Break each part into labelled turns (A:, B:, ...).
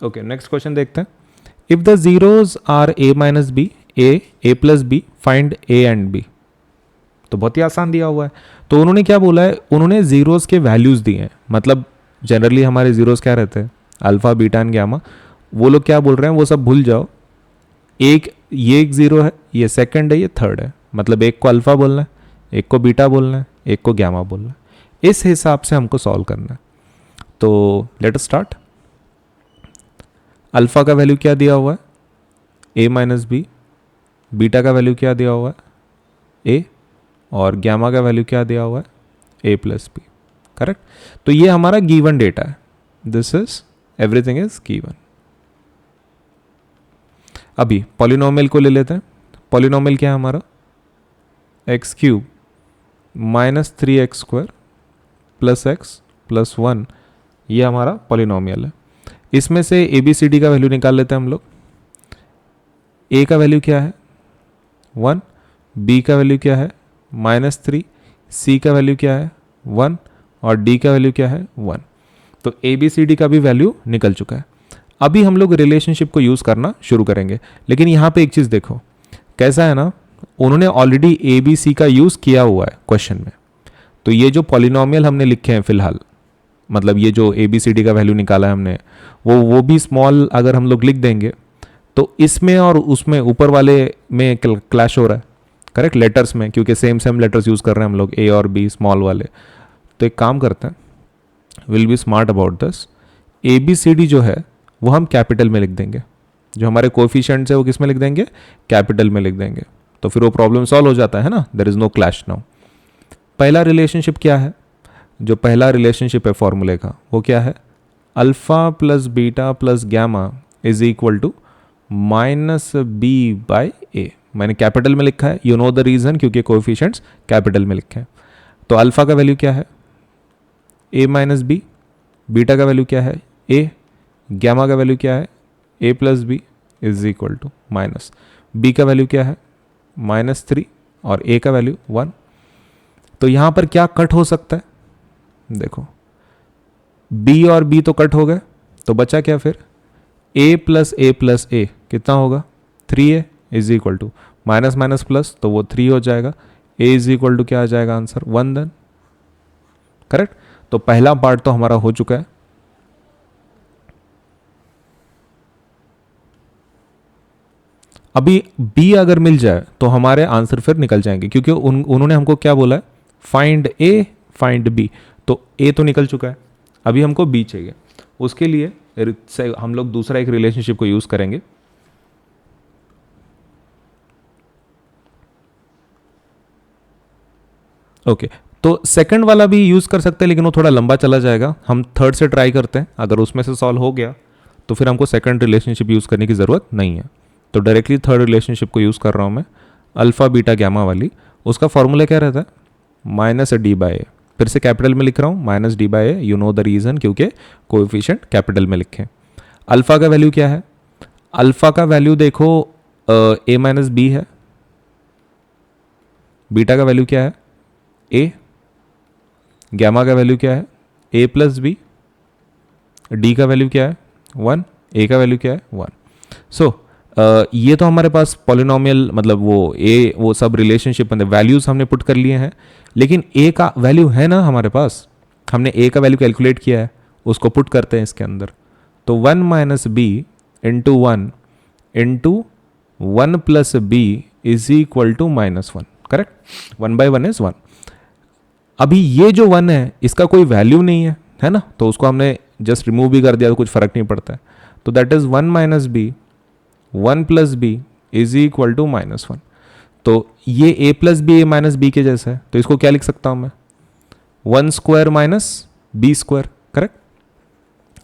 A: Okay, next question देखते हैं. If the zeros are a minus b, a plus b, find a and b. तो बहुत ही आसान दिया हुआ है. तो उन्होंने क्या बोला है, उन्होंने जीरोस के वैल्यूज दिए हैं. मतलब जनरली हमारे जीरोस क्या रहते हैं, अल्फा बीटा एंड गामा. वो लोग क्या बोल रहे हैं वो सब भूल जाओ. एक ये एक जीरो है, ये सेकंड है, ये थर्ड है. मतलब एक को अल्फा बोलना है, एक को बीटा बोलना है, एक को गामा बोलना है. इस हिसाब से हमको सॉल्व करना है. तो लेट अस स्टार्ट. अल्फा का वैल्यू क्या दिया हुआ है, ए माइनस बी. बीटा का वैल्यू क्या दिया हुआ है, ए. और गामा का वैल्यू क्या दिया हुआ है, ए प्लस बी. करेक्ट. तो ये हमारा गिवन डेटा है. This is everything is given. अभी पॉलिनोमियल को ले लेते हैं. पॉलिनोमियल क्या है हमारा, x cube minus 3x² plus x plus 1. ये हमारा पॉलिनोमियल है. इसमें से ए बी सी डी का वैल्यू निकाल लेते हैं हम लोग. ए का वैल्यू क्या है 1, बी का वैल्यू क्या है -3, सी का वैल्यू क्या है 1 और डी का वैल्यू क्या है 1. तो ए बी सी डी का भी वैल्यू निकल चुका है. अभी हम लोग रिलेशनशिप को यूज़ करना शुरू करेंगे. लेकिन यहाँ पे एक चीज़ देखो, कैसा है ना, उन्होंने ऑलरेडी ए बी सी का यूज़ किया हुआ है क्वेश्चन में. तो ये जो पॉलिनोमियल हमने लिखे हैं फिलहाल, मतलब ये जो ए बी सी डी का वैल्यू निकाला है हमने, वो भी स्मॉल अगर हम लोग लिख देंगे तो इसमें और उसमें ऊपर वाले में क्लैश हो रहा है. करेक्ट, लेटर्स में, क्योंकि सेम लेटर्स यूज़ कर रहे हैं हम लोग, ए और बी स्मॉल वाले. तो एक काम करते हैं, will be smart about this. A b c d जो है वो हम कैपिटल में लिख देंगे. जो हमारे कोफिशिएंट्स है वो किस में लिख देंगे, कैपिटल में लिख देंगे. तो फिर वो प्रॉब्लम सॉल्व हो जाता है ना, there is no clash now. पहला रिलेशनशिप क्या है, जो पहला रिलेशनशिप है फॉर्मूले का, वो क्या है, alpha plus beta plus gamma is equal to minus B by A. मैंने कैपिटल में लिखा है, यू नो द रीजन, क्योंकि कोएफिशिएंट्स कैपिटल में लिखे हैं. तो अल्फा का वैल्यू क्या है, ए माइनस बी. बीटा का वैल्यू क्या है, ए. गामा का वैल्यू क्या है, A plus B is equal to minus. B का वैल्यू क्या है -3 और ए का वैल्यू 1. तो यहां पर क्या कट हो सकता है, देखो बी और बी तो कट हो गए, तो बचा क्या फिर, ए प्लस ए कितना होगा 3a is equal to minus minus plus, तो वो 3 हो जाएगा. ए इज इक्वल टू क्या आ जाएगा आंसर 1 देन. करेक्ट. तो पहला पार्ट तो हमारा हो चुका है. अभी बी अगर मिल जाए तो हमारे आंसर फिर निकल जाएंगे, क्योंकि उन्होंने हमको क्या बोला है, फाइंड ए फाइंड बी. तो ए तो निकल चुका है, अभी हमको बी चाहिए. उसके लिए हम लोग दूसरा एक रिलेशनशिप को यूज करेंगे. ओके, तो सेकंड वाला भी यूज कर सकते हैं, लेकिन वो थोड़ा लंबा चला जाएगा. हम थर्ड से ट्राई करते हैं, अगर उसमें से सॉल्व हो गया तो फिर हमको सेकंड रिलेशनशिप यूज करने की जरूरत नहीं है. तो डायरेक्टली थर्ड रिलेशनशिप को यूज कर रहा हूं मैं, अल्फा बीटा गामा वाली. उसका फॉर्मूला क्या रहता है, माइनस डी बाई ए. फिर से कैपिटल में लिख रहा हूँ, minus d by a. You know the reason, क्योंकि कोएफिशिएंट कैपिटल में लिखे. अल्फा का वैल्यू क्या है, अल्फा का वैल्यू देखो ए माइनस बी है. बीटा का वैल्यू क्या है, ए. गामा का वैल्यू क्या है, ए प्लस बी. डी का वैल्यू क्या है 1, ए का वैल्यू क्या है 1. सो ये तो हमारे पास पॉलिनोमियल, मतलब वो सब रिलेशनशिप मतलब वैल्यूज हमने पुट कर लिए हैं. लेकिन ए का वैल्यू है ना हमारे पास, हमने ए का वैल्यू कैलकुलेट किया है, उसको पुट करते हैं इसके अंदर. तो 1 minus b into 1 into 1 plus B is equal to -1. Correct, 1 by 1 is 1. अभी ये जो 1 है इसका कोई वैल्यू नहीं है ना, तो उसको हमने जस्ट रिमूव भी कर दिया तो कुछ फर्क नहीं पड़ता है. तो that is 1 minus b 1 plus B is equal to -1. तो ये a plus b a minus b के जैसा है, तो इसको क्या लिख सकता हूं मैं, 1 square minus b square. Correct,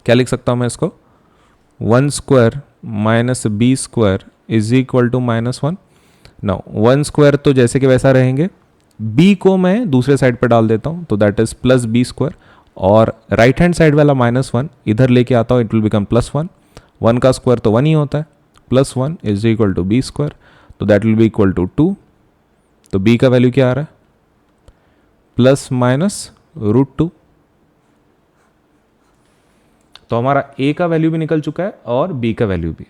A: क्या लिख सकता हूं मैं इसको, 1 square minus b square is equal to -1. Now 1 square तो जैसे कि वैसा रहेंगे, बी को मैं दूसरे साइड पर डाल देता हूं, तो that is plus b square. और राइट हैंड साइड वाला -1 इधर लेके आता हूं, इट विल बिकम +1. 1 का स्क्वायर तो 1 ही होता है, +1 is equal to B square. तो that will be equal to 2. तो बी का वैल्यू क्या आ रहा है, प्लस माइनस √2. तो हमारा a का वैल्यू भी निकल चुका है और b का वैल्यू भी।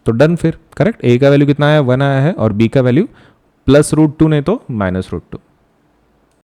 A: तो डन फिर, करेक्ट। a का वैल्यू कितना आया, 1 आया है, और b का वैल्यू +√2 नहीं तो -√2।